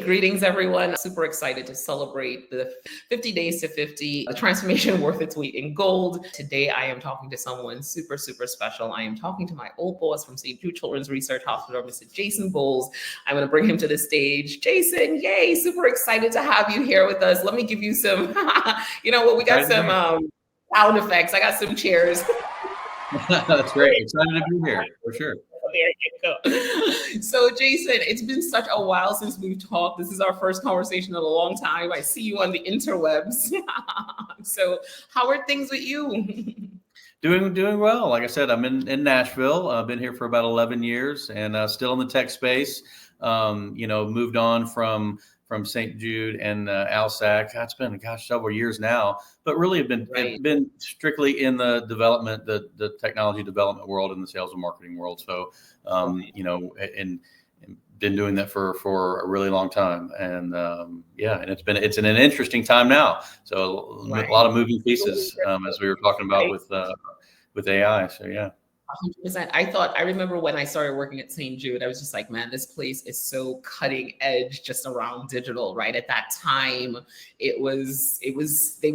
Greetings, everyone. Super excited to celebrate the 50 Days to 50, a transformation worth its weight in gold. Today, I am talking to someone super, super special. I am talking to my old boss from St. Jude Children's Research Hospital, Mr. Jason Bowles. I'm going to bring him to the stage. Jason, yay, super excited to have you here with us. Let me give you some, you know what, we got some sound effects. I got some chairs. That's great. Excited to be here, for sure. There you go. So, Jason, it's been such a while since we've talked. This is our first conversation in a long time. I see you on the interwebs. So, how are things with you? Doing well. Like I said, I'm in Nashville. I've been here for about 11 years and still in the tech space. Moved on from St. Jude and ALSAC. It's been, several years now, but really have been strictly in the development, the technology development world and the sales and marketing world. So, and been doing that for a really long time. And and it's an interesting time now. So a lot of moving pieces, as we were talking about with AI. So, yeah. 100%. I remember when I started working at St. Jude, I was just like, man, this place is so cutting edge just around digital, right? At that time, they were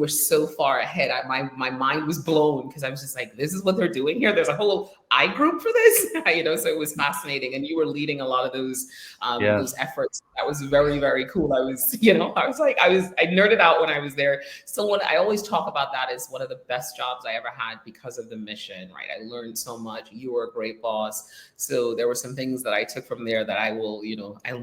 so far ahead. My mind was blown because I was just like, this is what they're doing here. There's a whole I group for this, so it was fascinating. And you were leading a lot of those efforts. That was very, very cool. I nerded out when I was there. So what I always talk about that is one of the best jobs I ever had because of the mission, right? I learned so much. You were a great boss. So there were some things that I took from there that I'll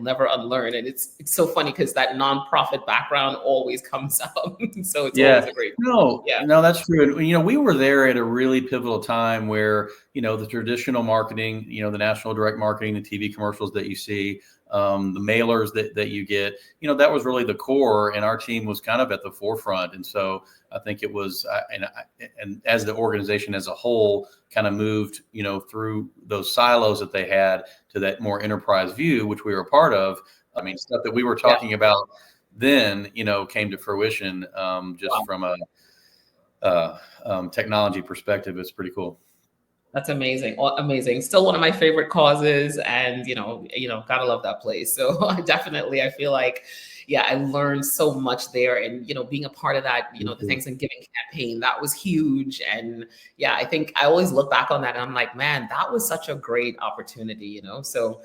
never unlearn. And it's so funny because that nonprofit background always comes up. So it's always a great No, that's true. And, we were there at a really pivotal time where, the traditional marketing, the national direct marketing, the TV commercials that you see, the mailers that you get, that was really the core, and our team was kind of at the forefront. And so I think it was, and as the organization as a whole kind of moved, through those silos that they had to that more enterprise view, which we were a part of. I mean, stuff that we were talking about then, came to fruition just from a technology perspective. It's pretty cool. That's amazing. Amazing. Still one of my favorite causes, and gotta love that place. So I feel like, I learned so much there, and being a part of that, the Thanksgiving campaign, that was huge. And I think I always look back on that and I'm like, man, that was such a great opportunity, So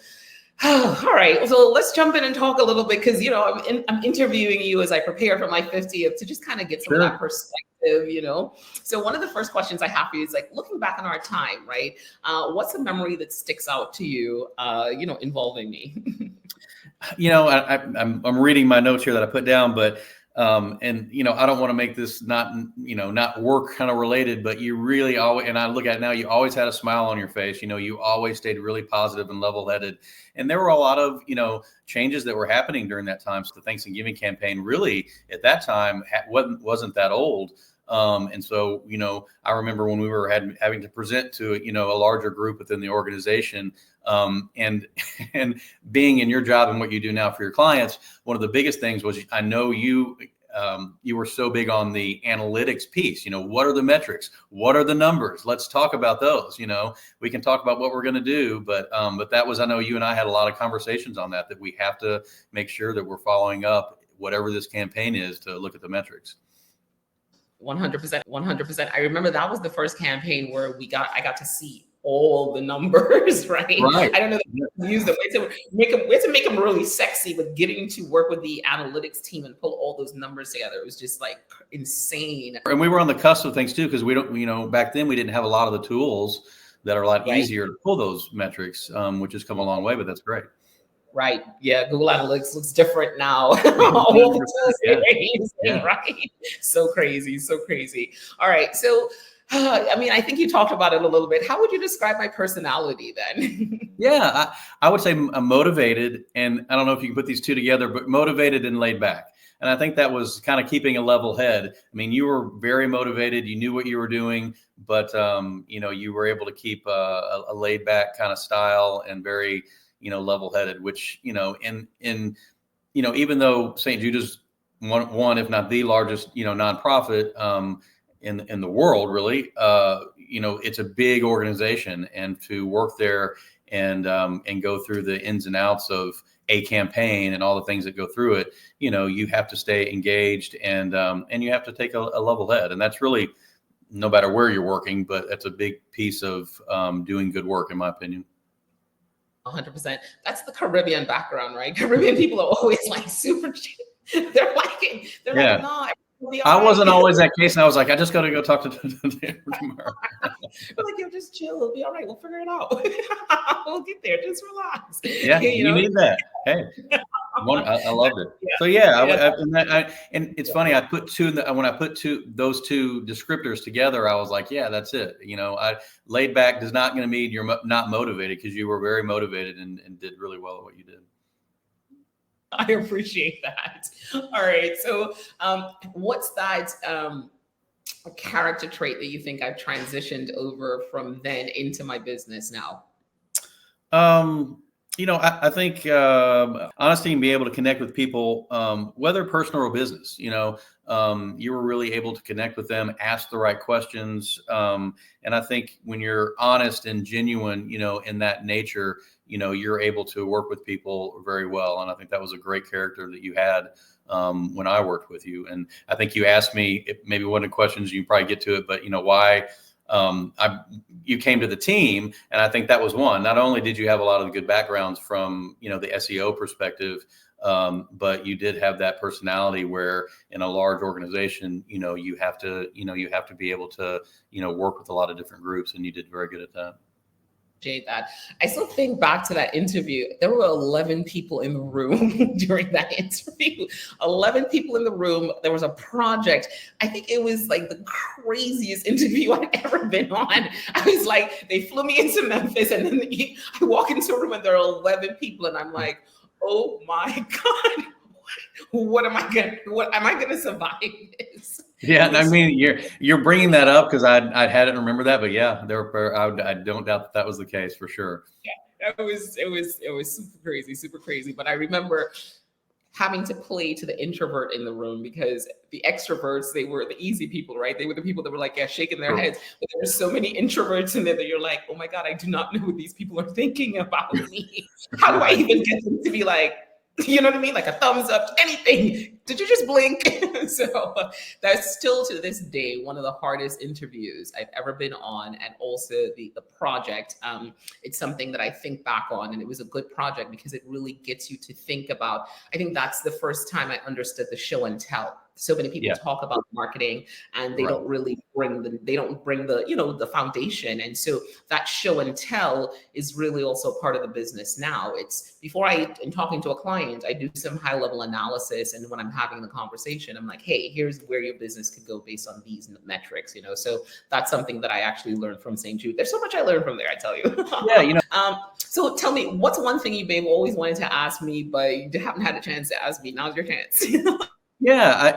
all right, so let's jump in and talk a little bit, because I'm interviewing you as I prepare for my 50th to just kind of get some of that perspective. So one of the first questions I have for you is, like, looking back on our time, right? What's a memory that sticks out to you, involving me? I'm reading my notes here that I put down, but I don't want to make this not work kind of related, but you really always, and I look at it now, you always had a smile on your face. You always stayed really positive and level-headed. And there were a lot of, changes that were happening during that time. So the Thanksgiving campaign really at that time wasn't that old. And so, I remember when we were having to present to, a larger group within the organization, and being in your job and what you do now for your clients, one of the biggest things was, I know you were so big on the analytics piece. What are the metrics? What are the numbers? Let's talk about those. We can talk about what we're going to do, but that was, I know you and I had a lot of conversations on that we have to make sure that we're following up whatever this campaign is to look at the metrics. 100%. I remember that was the first campaign where I got to see all the numbers, right? I don't know if you use the way to make them really sexy, but getting to work with the analytics team and pull all those numbers together, it was just like insane. And we were on the cusp of things too, because we don't, back then we didn't have a lot of the tools that are a lot easier to pull those metrics, which has come a long way, but that's great. Right. Yeah. Google Analytics looks different now. Right. So crazy. All right. So, I think you talked about it a little bit. How would you describe my personality then? I would say I'm motivated, and I don't know if you can put these two together, but motivated and laid back. And I think that was kind of keeping a level head. You were very motivated. You knew what you were doing, but, you were able to keep a laid back kind of style and very, level-headed, which, even though St. Jude is one, if not the largest, nonprofit in the world, really, it's a big organization, and to work there and go through the ins and outs of a campaign and all the things that go through it, you have to stay engaged and you have to take a level head. And that's really, no matter where you're working, but that's a big piece of doing good work, in my opinion. 100%. That's the Caribbean background, right? Caribbean people are always like super chill. They're like, no, I wasn't always that case. And I was like, I just got to go talk to tomorrow. We're like, just chill. It'll be all right. We'll figure it out. We'll get there. Just relax. Yeah, you need that. Hey, I loved it. Yeah. So and it's funny. I put when I put those two descriptors together, I was like, yeah, that's it. Laid back does not going to mean you're not motivated, because you were very motivated and did really well at what you did. I appreciate that. All right. So what's that character trait that you think I've transitioned over from then into my business now? I think honesty and being able to connect with people, whether personal or business. You were really able to connect with them, ask the right questions. And I think when you're honest and genuine, in that nature, you're able to work with people very well. And I think that was a great character that you had when I worked with you. And I think you asked me, maybe one of the questions, you probably get to it, but why you came to the team. And I think that was one. Not only did you have a lot of good backgrounds from, the SEO perspective, but you did have that personality where in a large organization, you have to be able to, work with a lot of different groups, and you did very good at that. That. I still think back to that interview. There were 11 people in the room during that interview. 11 people in the room. There was a project. I think it was like the craziest interview I've ever been on. I was like, they flew me into Memphis, and then I walk into a room and there are 11 people, and I'm like, oh my God, what am I gonna survive this? Yeah, I mean, you're bringing that up because I hadn't remembered that, but yeah, I don't doubt that was the case for sure. Yeah, it was super crazy. But I remember having to play to the introvert in the room, because the extroverts, they were the easy people, right? They were the people that were like, shaking their heads. But there were so many introverts in there that you're like, oh my God, I do not know what these people are thinking about me. How do I even get them to be like, you know what I mean? Like a thumbs up, anything. Did you just blink? So that's still to this day one of the hardest interviews I've ever been on. And also the project, it's something that I think back on, and it was a good project because it really gets you to think about, I think that's the first time I understood the show and tell. So many people talk about marketing, and they don't really bring the foundation. And so that show and tell is really also part of the business now. It's before in talking to a client, I do some high level analysis. And when I'm having the conversation, I'm like, hey, here's where your business could go based on these metrics, So that's something that I actually learned from St. Jude. There's so much I learned from there, I tell you. Yeah, so tell me, what's one thing you, babe, always wanted to ask me, but you haven't had a chance to ask me? Now's your chance. Yeah,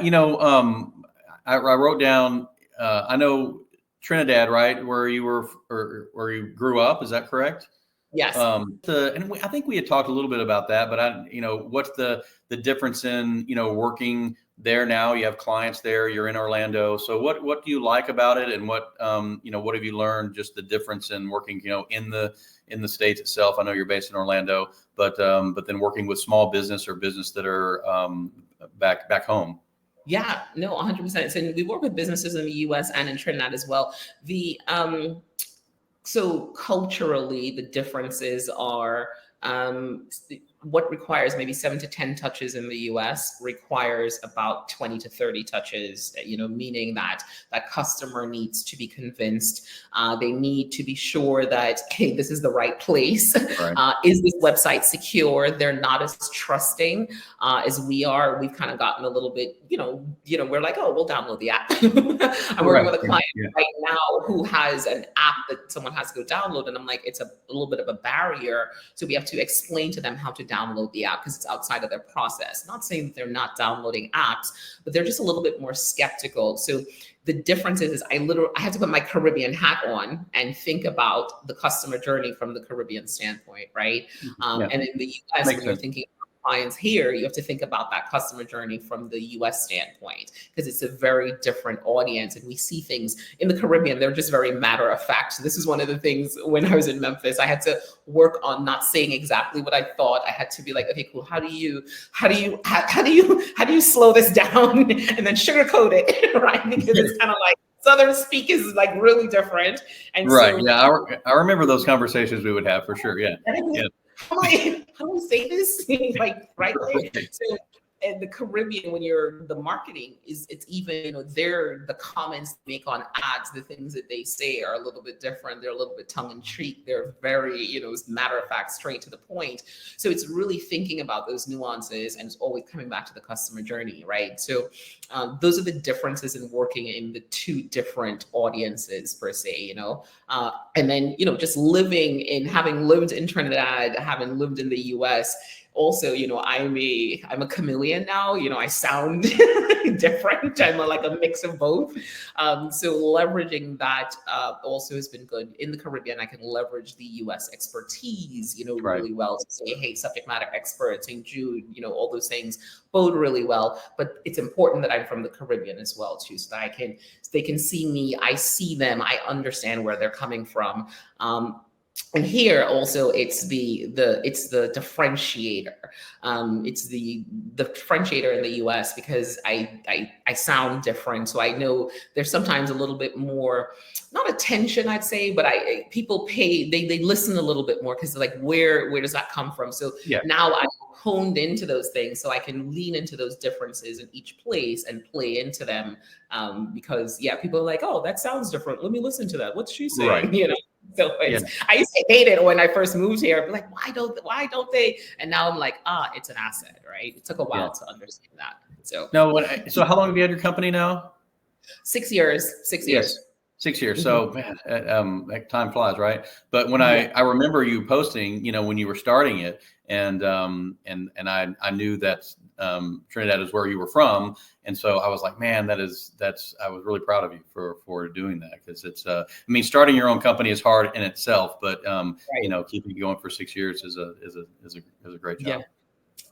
I wrote down, I know Trinidad, right, where you were, or where you grew up, is that correct? Yes. And I think we had talked a little bit about that, but what's the difference in, working there now? You have clients there, you're in Orlando. So what do you like about it? And what have you learned, just the difference in working, in the States itself? I know you're based in Orlando, but then working with small business or business that are back home. Yeah, no, 100%. So we work with businesses in the US and in Trinidad as well. So culturally, the differences are what requires maybe 7 to 10 touches in the US requires about 20 to 30 touches, meaning that that customer needs to be convinced. They need to be sure that, hey, this is the right place. Right. Is this website secure? They're not as trusting as we are. We've kind of gotten a little bit, we're like, oh, we'll download the app. I'm working with a client right now who has an app that someone has to go download. And I'm like, it's a little bit of a barrier. So we have to explain to them how to download the app because it's outside of their process. Not saying that they're not downloading apps, but they're just a little bit more skeptical. So the difference is I have to put my Caribbean hat on and think about the customer journey from the Caribbean standpoint, right? And in the US, when you're thinking clients here, you have to think about that customer journey from the US standpoint, because it's a very different audience. And we see things in the Caribbean, they're just very matter of fact. So this is one of the things when I was in Memphis, I had to work on not saying exactly what I thought. I had to be like, okay, cool. How do you slow this down and then sugarcoat it, right? Because it's kind of like Southern speak is like really different. And right. so, Yeah. I remember those conversations we would have for sure. Yeah. Yeah. how do I say this? Like, right. So, and the Caribbean, when you're the marketing it's even, you know, the comments they make on ads, the things that they say are a little bit different. They're a little bit tongue in cheek. They're very, you know, matter of fact, straight to the point. So it's really thinking about those nuances, and it's always coming back to the customer journey, right? So those are the differences in working in the two different audiences per se, you know. And then, you know, just having lived in Trinidad, having lived in the US. Also, you know, I'm a chameleon now. You know, I sound different. I'm like a mix of both. So leveraging that also has been good. In the Caribbean, I can leverage the US expertise, you know, really well to say, hey, subject matter experts, St. Jude, you know, all those things bode really well. But it's important that I'm from the Caribbean as well too, so that they can see me, I see them, I understand where they're coming from. And here also it's the differentiator. It's the differentiator in the US, because I sound different. So I know there's sometimes a little bit more, not attention, I'd say, but people they listen a little bit more, because like, where does that come from? So now I'm honed into those things, so I can lean into those differences in each place and play into them. Because people are like, oh, that sounds different. Let me listen to that. What's she saying? Right. You know. So I used to hate it when I first moved here. I'd be like, why don't they? And now I'm like, it's an asset, right? It took a while to understand that. So so how long have you had your company now? 6 years. 6 years. 6 years. So man, time flies, right? But when I remember you posting, you know, when you were starting it, and I knew that Trinidad is where you were from, and so I was like, man, I was really proud of you for doing that, because it's I mean, starting your own company is hard in itself, but you know, keeping it going for 6 years is a great job. Yeah.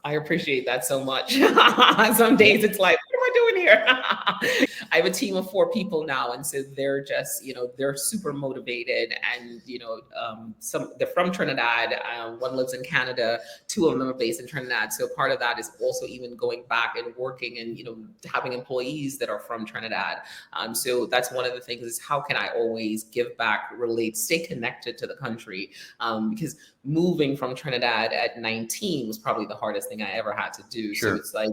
I appreciate that so much. Some days it's like, what am I doing here? I have a team of 4 people now. And so they're just, you know, they're super motivated. And, you know, they're from Trinidad. One lives in Canada. 2 of them are based in Trinidad. So part of that is also even going back and working and, you know, having employees that are from Trinidad. So that's one of the things, is how can I always give back, relate, stay connected to the country? Because moving from Trinidad at 19 was probably the hardest thing I ever had to do. Sure. So it's like,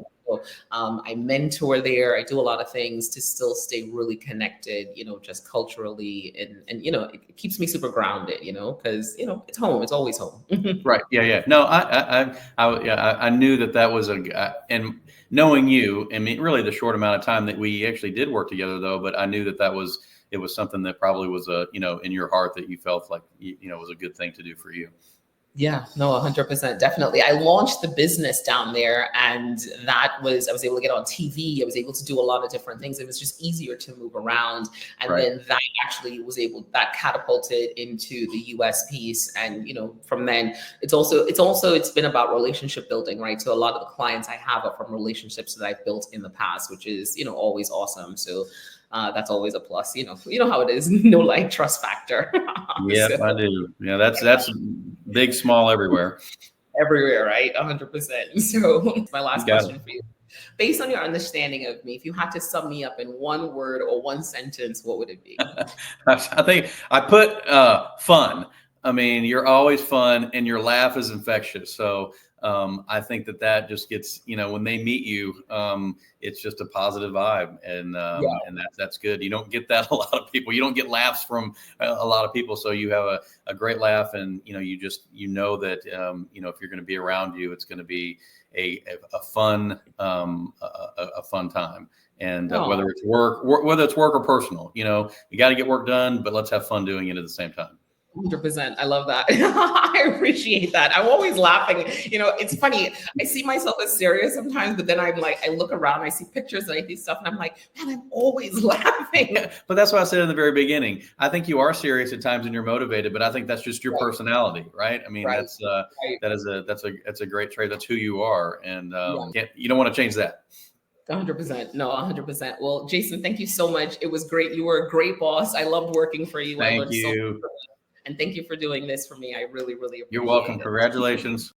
I mentor there. I do a lot of things to still stay really connected, you know, just culturally. And you know, it keeps me super grounded, you know, because, you know, it's home. It's always home. Right. Yeah. No, I knew that was and knowing you, I mean, really the short amount of time that we actually did work together though, but I knew that it was something that probably was you know, in your heart, that you felt like, you know, was a good thing to do for you. Yeah, no, 100%, definitely. I launched the business down there, and I was able to get on TV. I was able to do a lot of different things. It was just easier to move around. And then that actually that catapulted into the US piece. And, you know, from then it's been about relationship building, right? So a lot of the clients I have are from relationships that I've built in the past, which is, you know, always awesome. So that's always a plus, you know how it is. No, like, trust factor. Yeah, so, I do. Yeah, that's big, small, everywhere. Everywhere, right? 100%. So my last question for you. Based on your understanding of me, if you had to sum me up in one word or one sentence, what would it be? I think I put fun. I mean, you're always fun, and your laugh is infectious. So I think that just gets, you know, when they meet you, it's just a positive vibe, and that's good. You don't get that a lot of people. You don't get laughs from a lot of people. So you have a great laugh, and you know, you know that you know, if you're going to be around you, it's going to be a fun time. And whether it's work or personal, you know, you got to get work done, but let's have fun doing it at the same time. 100%. I love that. I appreciate that. I'm always laughing. You know, it's funny. I see myself as serious sometimes, but then I'm like, I look around, I see pictures and I see stuff, and I'm like, man, I'm always laughing. But that's what I said in the very beginning. I think you are serious at times and you're motivated, but I think that's just your personality, right? I mean, Right. that's Right. that's a great trait. That's who you are, and Yeah. you don't want to change that. 100%. No, 100%. Well, Jason, thank you so much. It was great. You were a great boss. I loved working for you. I Thank learned so much you. from you. And thank you for doing this for me. I really, really You're appreciate welcome. it. Congratulations.